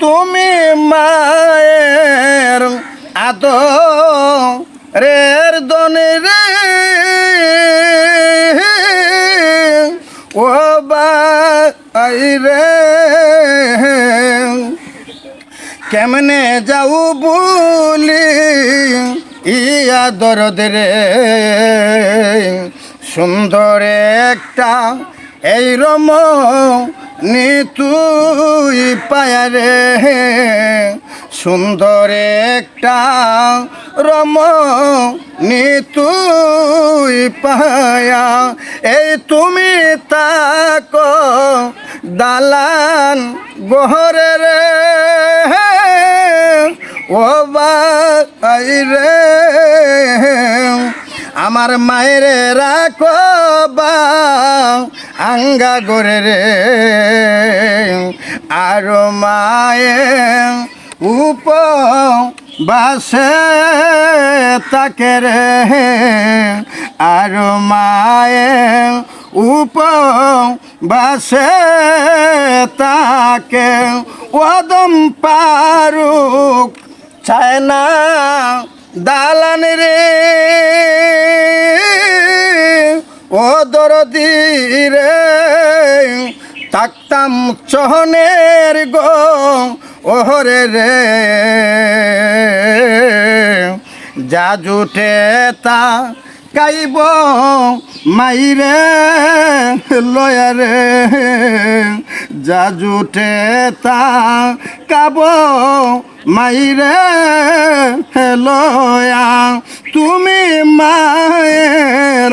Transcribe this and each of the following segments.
তুমি মায়ের আদরের দনে রে ও বাই রে কেমনে যাও বলি ইয়া দরদ রে সুন্দর একটা এই রমণী তুই পায়া রে সুন্দর একটা রমণী তুই পায়া এই তুমি তাকো দালান গহরে রে ও বাই রে আমার মায়ের রাখবা আঙ্গা গরে রে আর মায়ে উপবাসে তাকে রে আর মায়ে উপবাসে তাকে ওদম পারুক চায় না দালান রে ও দরদি রে থাকতাম চহনের গো ওহরে রে যা জুটে তা কাইব মাইরে লয়া রে যা জুটে তা কাব মাইরে লয়া তুমি মায়ের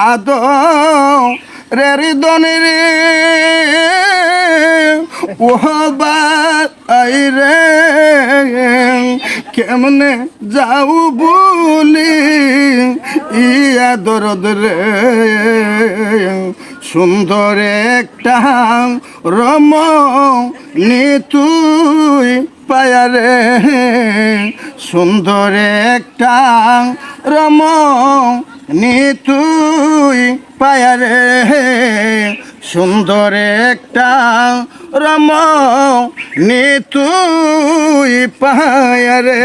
আদরের দনে রে ও বাই রে কেমনে যাও বলি ইয়া দরদ রে সুন্দর একটা রমণী তুই পায়া রে সুন্দর একটা রমণী তুই পায়া রে সুন্দর একটা রমণী তুই পায়া রে।